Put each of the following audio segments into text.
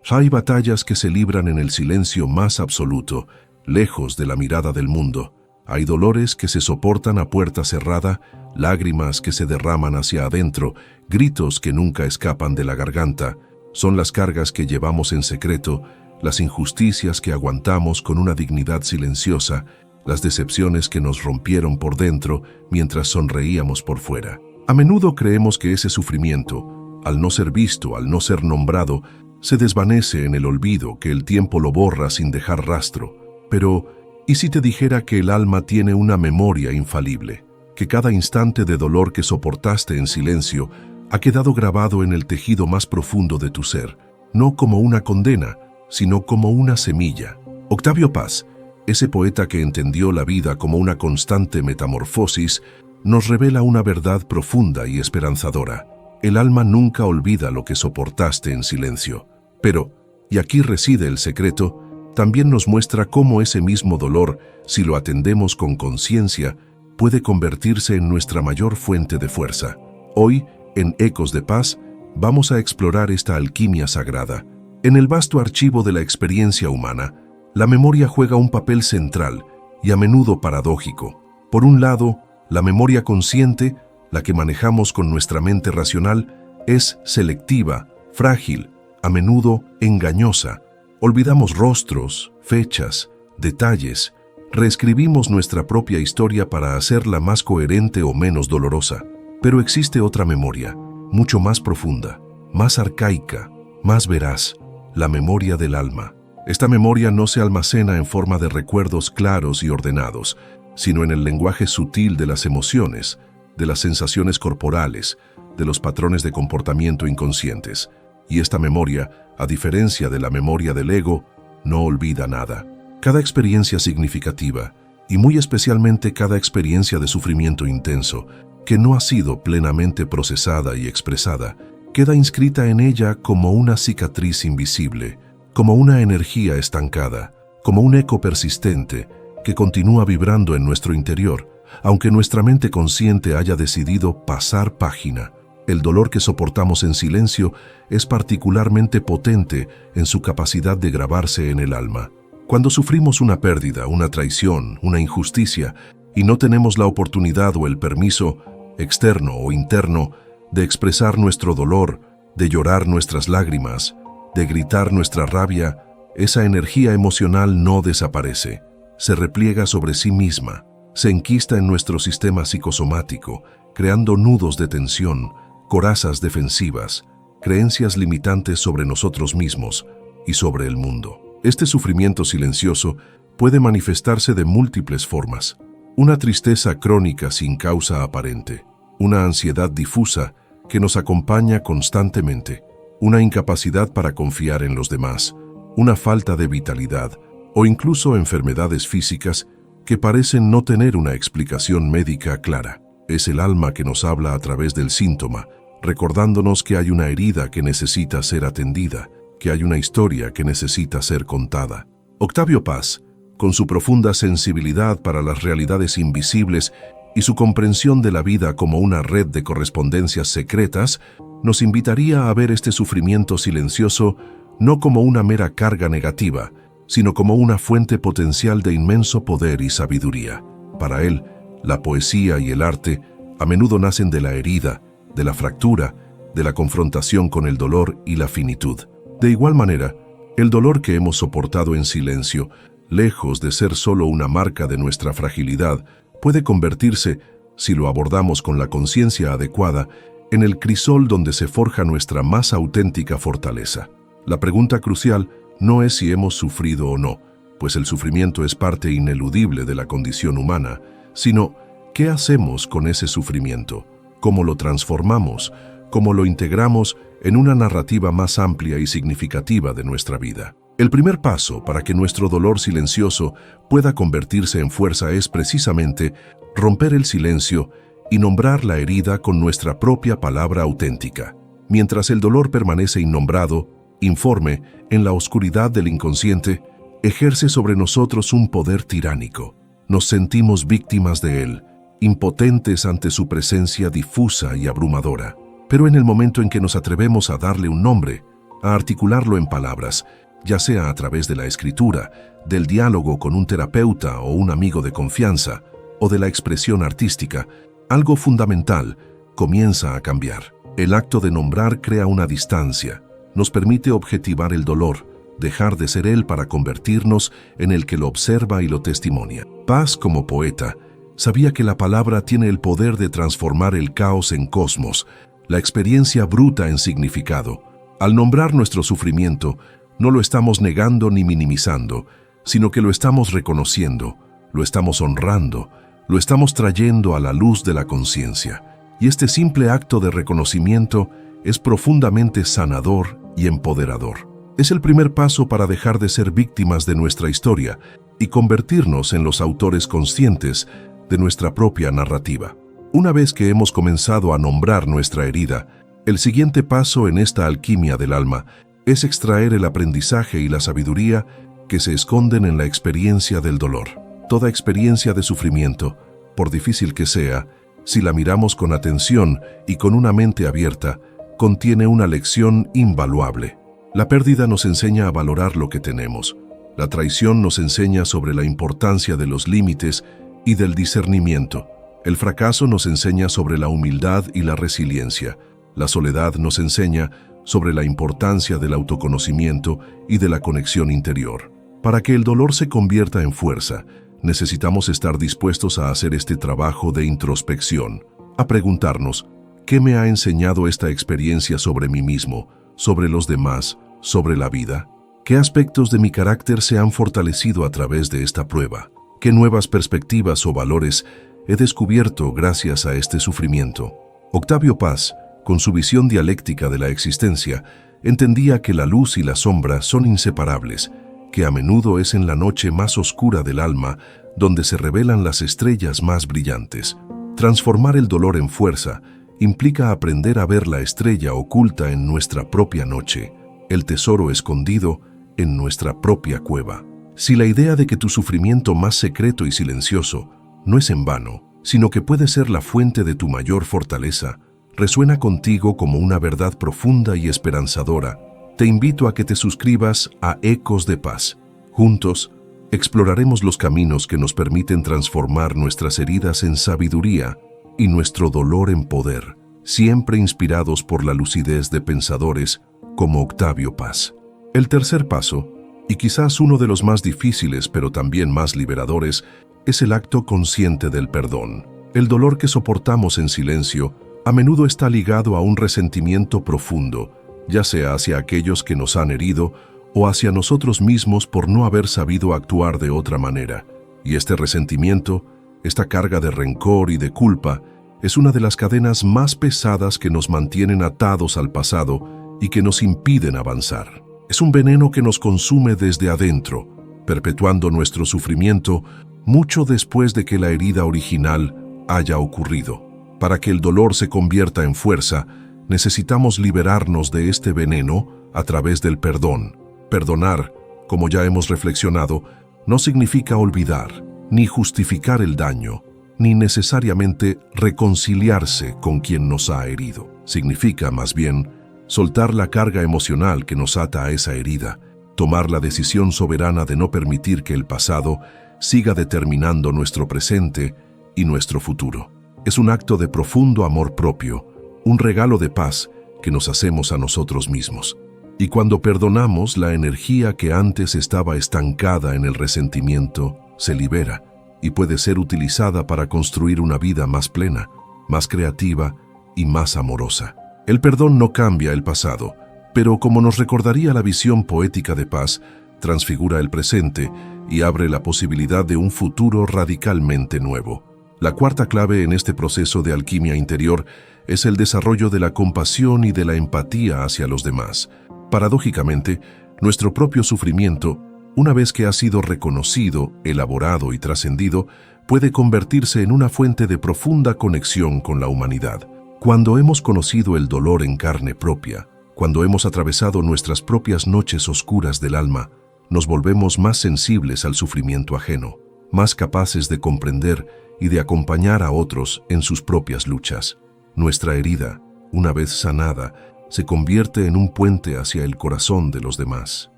Hay batallas que se libran en el silencio más absoluto, lejos de la mirada del mundo. Hay dolores que se soportan a puerta cerrada, lágrimas que se derraman hacia adentro, gritos que nunca escapan de la garganta. Son las cargas que llevamos en secreto, las injusticias que aguantamos con una dignidad silenciosa, las decepciones que nos rompieron por dentro mientras sonreíamos por fuera. A menudo creemos que ese sufrimiento, al no ser visto, al no ser nombrado, se desvanece en el olvido, que el tiempo lo borra sin dejar rastro. Pero, ¿y si te dijera que el alma tiene una memoria infalible? Que cada instante de dolor que soportaste en silencio ha quedado grabado en el tejido más profundo de tu ser, no como una condena, sino como una semilla. Octavio Paz, ese poeta que entendió la vida como una constante metamorfosis, nos revela una verdad profunda y esperanzadora. El alma nunca olvida lo que soportaste en silencio. Pero, y aquí reside el secreto, también nos muestra cómo ese mismo dolor, si lo atendemos con conciencia, puede convertirse en nuestra mayor fuente de fuerza. Hoy, en Ecos de Paz, vamos a explorar esta alquimia sagrada. En el vasto archivo de la experiencia humana, la memoria juega un papel central y a menudo paradójico. Por un lado, la memoria consciente, la que manejamos con nuestra mente racional, es selectiva, frágil, a menudo engañosa. Olvidamos rostros, fechas, detalles, reescribimos nuestra propia historia para hacerla más coherente o menos dolorosa. Pero existe otra memoria, mucho más profunda, más arcaica, más veraz, la memoria del alma. Esta memoria no se almacena en forma de recuerdos claros y ordenados, sino en el lenguaje sutil de las emociones, de las sensaciones corporales, de los patrones de comportamiento inconscientes. Y esta memoria, a diferencia de la memoria del ego, no olvida nada. Cada experiencia significativa, y muy especialmente cada experiencia de sufrimiento intenso, que no ha sido plenamente procesada y expresada, queda inscrita en ella como una cicatriz invisible, como una energía estancada, como un eco persistente que continúa vibrando en nuestro interior, aunque nuestra mente consciente haya decidido pasar página. El dolor que soportamos en silencio es particularmente potente en su capacidad de grabarse en el alma. Cuando sufrimos una pérdida, una traición, una injusticia, y no tenemos la oportunidad o el permiso, externo o interno, de expresar nuestro dolor, de llorar nuestras lágrimas, de gritar nuestra rabia, esa energía emocional no desaparece, se repliega sobre sí misma, se enquista en nuestro sistema psicosomático, creando nudos de tensión, corazas defensivas, creencias limitantes sobre nosotros mismos y sobre el mundo. Este sufrimiento silencioso puede manifestarse de múltiples formas. Una tristeza crónica sin causa aparente, una ansiedad difusa que nos acompaña constantemente, una incapacidad para confiar en los demás, una falta de vitalidad o incluso enfermedades físicas que parecen no tener una explicación médica clara. Es el alma que nos habla a través del síntoma, recordándonos que hay una herida que necesita ser atendida, que hay una historia que necesita ser contada. Octavio Paz, con su profunda sensibilidad para las realidades invisibles y su comprensión de la vida como una red de correspondencias secretas, nos invitaría a ver este sufrimiento silencioso no como una mera carga negativa, sino como una fuente potencial de inmenso poder y sabiduría. Para él, la poesía y el arte a menudo nacen de la herida, de la fractura, de la confrontación con el dolor y la finitud. De igual manera, el dolor que hemos soportado en silencio, lejos de ser solo una marca de nuestra fragilidad, puede convertirse, si lo abordamos con la conciencia adecuada, en el crisol donde se forja nuestra más auténtica fortaleza. La pregunta crucial no es si hemos sufrido o no, pues el sufrimiento es parte ineludible de la condición humana, sino ¿qué hacemos con ese sufrimiento? ¿Cómo lo transformamos? ¿Cómo lo integramos en una narrativa más amplia y significativa de nuestra vida? El primer paso para que nuestro dolor silencioso pueda convertirse en fuerza es precisamente romper el silencio y nombrar la herida con nuestra propia palabra auténtica. Mientras el dolor permanece innombrado, informe, en la oscuridad del inconsciente, ejerce sobre nosotros un poder tiránico. Nos sentimos víctimas de él, impotentes ante su presencia difusa y abrumadora. Pero en el momento en que nos atrevemos a darle un nombre, a articularlo en palabras, ya sea a través de la escritura, del diálogo con un terapeuta o un amigo de confianza, o de la expresión artística, algo fundamental comienza a cambiar. El acto de nombrar crea una distancia, nos permite objetivar el dolor, dejar de ser él para convertirnos en el que lo observa y lo testimonia. Paz, como poeta, sabía que la palabra tiene el poder de transformar el caos en cosmos, la experiencia bruta en significado. Al nombrar nuestro sufrimiento, no lo estamos negando ni minimizando, sino que lo estamos reconociendo, lo estamos honrando, lo estamos trayendo a la luz de la conciencia. Y este simple acto de reconocimiento es profundamente sanador y empoderador. Es el primer paso para dejar de ser víctimas de nuestra historia y convertirnos en los autores conscientes de nuestra propia narrativa. Una vez que hemos comenzado a nombrar nuestra herida, el siguiente paso en esta alquimia del alma es extraer el aprendizaje y la sabiduría que se esconden en la experiencia del dolor. Toda experiencia de sufrimiento, por difícil que sea, si la miramos con atención y con una mente abierta, contiene una lección invaluable. La pérdida nos enseña a valorar lo que tenemos. La traición nos enseña sobre la importancia de los límites y del discernimiento. El fracaso nos enseña sobre la humildad y la resiliencia. La soledad nos enseña sobre la importancia del autoconocimiento y de la conexión interior. Para que el dolor se convierta en fuerza, necesitamos estar dispuestos a hacer este trabajo de introspección, a preguntarnos, ¿qué me ha enseñado esta experiencia sobre mí mismo, sobre los demás, sobre la vida? ¿Qué aspectos de mi carácter se han fortalecido a través de esta prueba? ¿Qué nuevas perspectivas o valores he descubierto gracias a este sufrimiento? Octavio Paz, con su visión dialéctica de la existencia, entendía que la luz y la sombra son inseparables, que a menudo es en la noche más oscura del alma donde se revelan las estrellas más brillantes. Transformar el dolor en fuerza implica aprender a ver la estrella oculta en nuestra propia noche, el tesoro escondido en nuestra propia cueva. Si la idea de que tu sufrimiento más secreto y silencioso no es en vano, sino que puede ser la fuente de tu mayor fortaleza, resuena contigo como una verdad profunda y esperanzadora, te invito a que te suscribas a Ecos de Paz. Juntos, exploraremos los caminos que nos permiten transformar nuestras heridas en sabiduría y nuestro dolor en poder, siempre inspirados por la lucidez de pensadores como Octavio Paz. El tercer paso, y quizás uno de los más difíciles pero también más liberadores, es el acto consciente del perdón. El dolor que soportamos en silencio a menudo está ligado a un resentimiento profundo, ya sea hacia aquellos que nos han herido o hacia nosotros mismos por no haber sabido actuar de otra manera. Y este resentimiento, esta carga de rencor y de culpa, es una de las cadenas más pesadas que nos mantienen atados al pasado y que nos impiden avanzar. Es un veneno que nos consume desde adentro, perpetuando nuestro sufrimiento mucho después de que la herida original haya ocurrido. Para que el dolor se convierta en fuerza, necesitamos liberarnos de este veneno a través del perdón. Perdonar, como ya hemos reflexionado, no significa olvidar, ni justificar el daño, ni necesariamente reconciliarse con quien nos ha herido. Significa, más bien, soltar la carga emocional que nos ata a esa herida, tomar la decisión soberana de no permitir que el pasado siga determinando nuestro presente y nuestro futuro. Es un acto de profundo amor propio, un regalo de paz que nos hacemos a nosotros mismos. Y cuando perdonamos, la energía que antes estaba estancada en el resentimiento se libera y puede ser utilizada para construir una vida más plena, más creativa y más amorosa. El perdón no cambia el pasado, pero como nos recordaría la visión poética de Paz, transfigura el presente y abre la posibilidad de un futuro radicalmente nuevo. La cuarta clave en este proceso de alquimia interior es el desarrollo de la compasión y de la empatía hacia los demás. Paradójicamente, nuestro propio sufrimiento, una vez que ha sido reconocido, elaborado y trascendido, puede convertirse en una fuente de profunda conexión con la humanidad. Cuando hemos conocido el dolor en carne propia, cuando hemos atravesado nuestras propias noches oscuras del alma, nos volvemos más sensibles al sufrimiento ajeno, más capaces de comprender y de acompañar a otros en sus propias luchas. Nuestra herida, una vez sanada, se convierte en un puente hacia el corazón de los demás.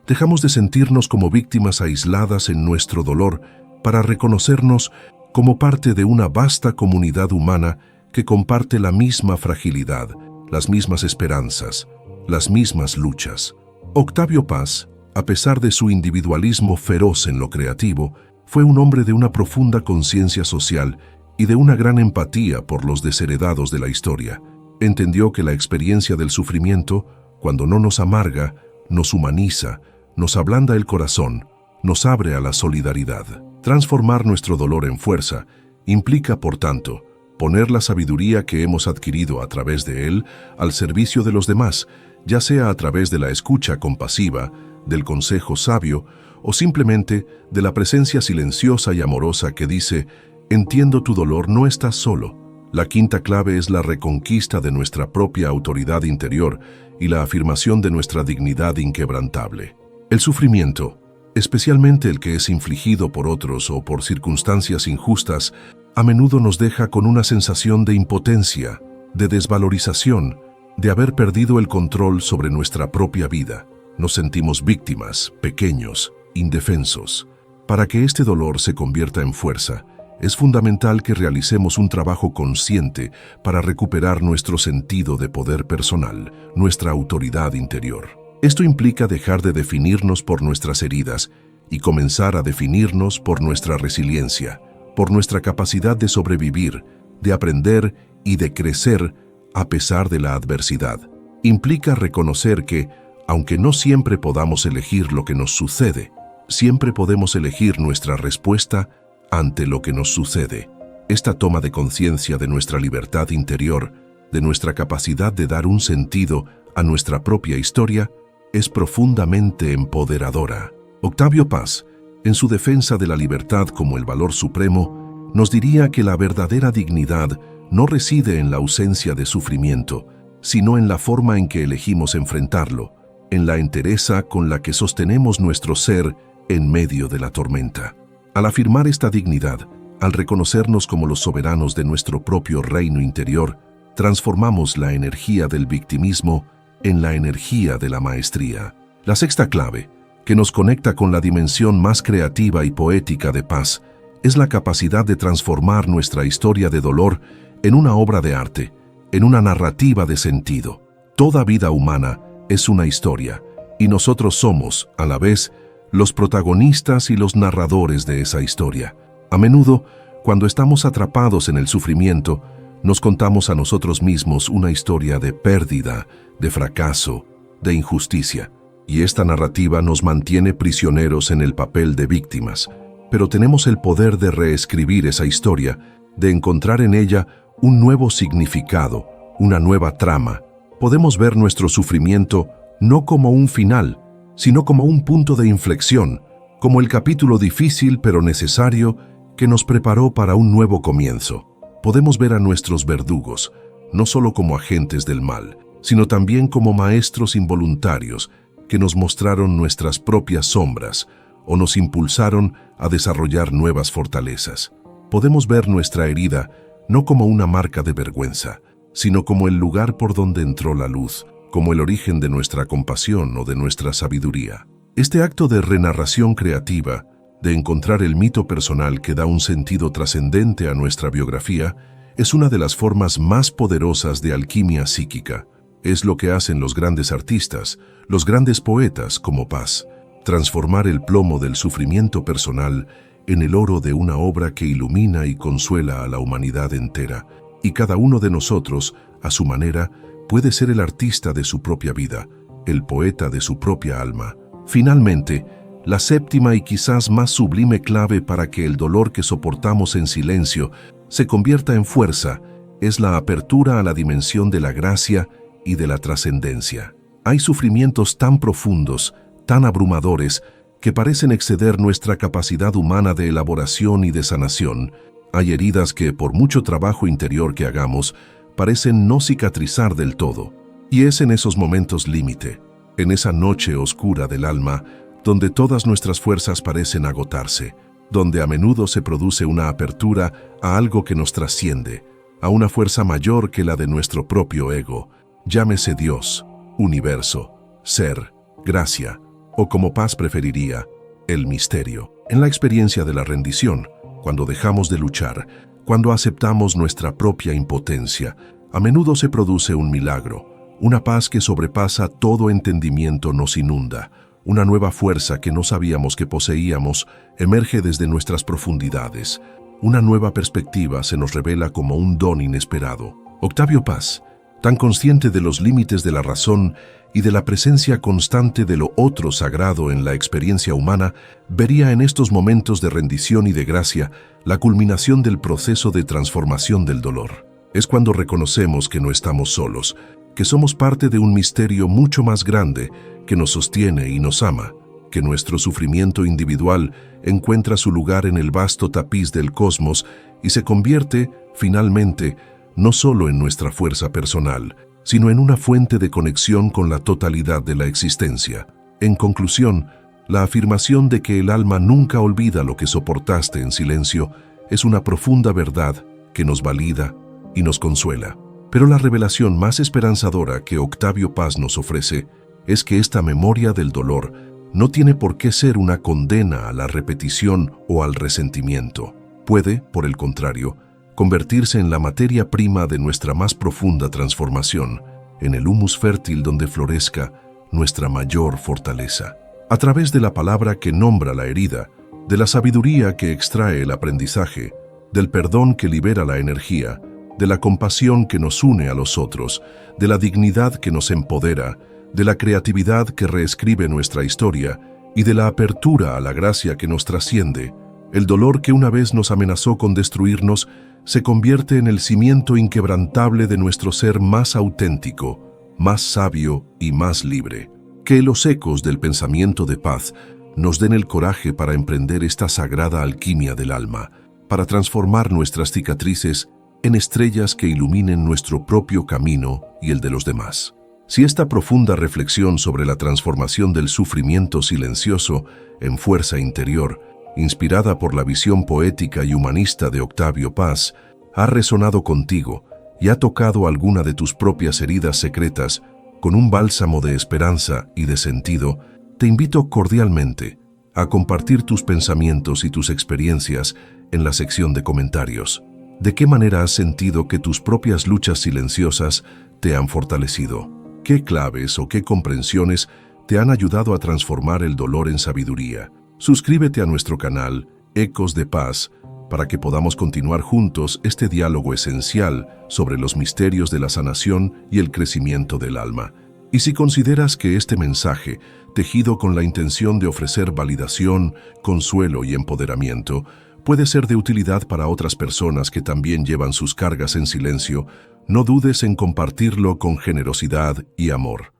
Dejamos de sentirnos como víctimas aisladas en nuestro dolor para reconocernos como parte de una vasta comunidad humana que comparte la misma fragilidad, las mismas esperanzas, las mismas luchas. Octavio Paz, a pesar de su individualismo feroz en lo creativo, fue un hombre de una profunda conciencia social y de una gran empatía por los desheredados de la historia. Entendió que la experiencia del sufrimiento, cuando no nos amarga, nos humaniza, nos ablanda el corazón, nos abre a la solidaridad. Transformar nuestro dolor en fuerza implica, por tanto, poner la sabiduría que hemos adquirido a través de él al servicio de los demás, ya sea a través de la escucha compasiva, del consejo sabio o simplemente de la presencia silenciosa y amorosa que dice: «Entiendo tu dolor, no estás solo». La quinta clave es la reconquista de nuestra propia autoridad interior y la afirmación de nuestra dignidad inquebrantable. El sufrimiento, especialmente el que es infligido por otros o por circunstancias injustas, a menudo nos deja con una sensación de impotencia, de desvalorización, de haber perdido el control sobre nuestra propia vida. Nos sentimos víctimas, pequeños, indefensos. Para que este dolor se convierta en fuerza, es fundamental que realicemos un trabajo consciente para recuperar nuestro sentido de poder personal, nuestra autoridad interior. Esto implica dejar de definirnos por nuestras heridas y comenzar a definirnos por nuestra resiliencia, por nuestra capacidad de sobrevivir, de aprender y de crecer a pesar de la adversidad. Implica reconocer que, aunque no siempre podamos elegir lo que nos sucede, siempre podemos elegir nuestra respuesta ante lo que nos sucede. Esta toma de conciencia de nuestra libertad interior, de nuestra capacidad de dar un sentido a nuestra propia historia, es profundamente empoderadora. Octavio Paz, en su defensa de la libertad como el valor supremo, nos diría que la verdadera dignidad no reside en la ausencia de sufrimiento, sino en la forma en que elegimos enfrentarlo, en la entereza con la que sostenemos nuestro ser en medio de la tormenta. Al afirmar esta dignidad, al reconocernos como los soberanos de nuestro propio reino interior, transformamos la energía del victimismo en la energía de la maestría. La sexta clave, que nos conecta con la dimensión más creativa y poética de Paz, es la capacidad de transformar nuestra historia de dolor en una obra de arte, en una narrativa de sentido. Toda vida humana es una historia, y nosotros somos, a la vez, los protagonistas y los narradores de esa historia. A menudo, cuando estamos atrapados en el sufrimiento, nos contamos a nosotros mismos una historia de pérdida, de fracaso, de injusticia. Y esta narrativa nos mantiene prisioneros en el papel de víctimas. Pero tenemos el poder de reescribir esa historia, de encontrar en ella un nuevo significado, una nueva trama. Podemos ver nuestro sufrimiento no como un final, sino como un punto de inflexión, como el capítulo difícil pero necesario que nos preparó para un nuevo comienzo. Podemos ver a nuestros verdugos, no solo como agentes del mal, sino también como maestros involuntarios que nos mostraron nuestras propias sombras o nos impulsaron a desarrollar nuevas fortalezas. Podemos ver nuestra herida no como una marca de vergüenza, sino como el lugar por donde entró la luz, como el origen de nuestra compasión o de nuestra sabiduría. Este acto de renarración creativa, de encontrar el mito personal que da un sentido trascendente a nuestra biografía, es una de las formas más poderosas de alquimia psíquica. Es lo que hacen los grandes artistas, los grandes poetas como Paz, transformar el plomo del sufrimiento personal en el oro de una obra que ilumina y consuela a la humanidad entera, y cada uno de nosotros, a su manera, puede ser el artista de su propia vida, el poeta de su propia alma. Finalmente, la séptima y quizás más sublime clave para que el dolor que soportamos en silencio se convierta en fuerza es la apertura a la dimensión de la gracia y de la trascendencia. Hay sufrimientos tan profundos, tan abrumadores, que parecen exceder nuestra capacidad humana de elaboración y de sanación. Hay heridas que, por mucho trabajo interior que hagamos, parecen no cicatrizar del todo. Y es en esos momentos límite, en esa noche oscura del alma, donde todas nuestras fuerzas parecen agotarse, donde a menudo se produce una apertura a algo que nos trasciende, a una fuerza mayor que la de nuestro propio ego, Llámese Dios, universo, ser, gracia, o como Paz preferiría, el misterio. En la experiencia de la rendición, cuando dejamos de luchar, cuando aceptamos nuestra propia impotencia, a menudo se produce un milagro, una paz que sobrepasa todo entendimiento nos inunda, una nueva fuerza que no sabíamos que poseíamos emerge desde nuestras profundidades, una nueva perspectiva se nos revela como un don inesperado. Octavio Paz, tan consciente de los límites de la razón y de la presencia constante de lo otro sagrado en la experiencia humana, vería en estos momentos de rendición y de gracia la culminación del proceso de transformación del dolor. Es cuando reconocemos que no estamos solos, que somos parte de un misterio mucho más grande que nos sostiene y nos ama, que nuestro sufrimiento individual encuentra su lugar en el vasto tapiz del cosmos y se convierte, finalmente, no solo en nuestra fuerza personal, sino en una fuente de conexión con la totalidad de la existencia. En conclusión, la afirmación de que el alma nunca olvida lo que soportaste en silencio es una profunda verdad que nos valida y nos consuela. Pero la revelación más esperanzadora que Octavio Paz nos ofrece es que esta memoria del dolor no tiene por qué ser una condena a la repetición o al resentimiento. Puede, por el contrario, convertirse en la materia prima de nuestra más profunda transformación, en el humus fértil donde florezca nuestra mayor fortaleza. A través de la palabra que nombra la herida, de la sabiduría que extrae el aprendizaje, del perdón que libera la energía, de la compasión que nos une a los otros, de la dignidad que nos empodera, de la creatividad que reescribe nuestra historia y de la apertura a la gracia que nos trasciende, el dolor que una vez nos amenazó con destruirnos se convierte en el cimiento inquebrantable de nuestro ser más auténtico, más sabio y más libre. Que los ecos del pensamiento de Paz nos den el coraje para emprender esta sagrada alquimia del alma, para transformar nuestras cicatrices en estrellas que iluminen nuestro propio camino y el de los demás. Si esta profunda reflexión sobre la transformación del sufrimiento silencioso en fuerza interior, inspirada por la visión poética y humanista de Octavio Paz, ha resonado contigo y ha tocado alguna de tus propias heridas secretas con un bálsamo de esperanza y de sentido, te invito cordialmente a compartir tus pensamientos y tus experiencias en la sección de comentarios. ¿De qué manera has sentido que tus propias luchas silenciosas te han fortalecido? ¿Qué claves o qué comprensiones te han ayudado a transformar el dolor en sabiduría? Suscríbete a nuestro canal Ecos de Paz para que podamos continuar juntos este diálogo esencial sobre los misterios de la sanación y el crecimiento del alma. Y si consideras que este mensaje, tejido con la intención de ofrecer validación, consuelo y empoderamiento, puede ser de utilidad para otras personas que también llevan sus cargas en silencio, no dudes en compartirlo con generosidad y amor.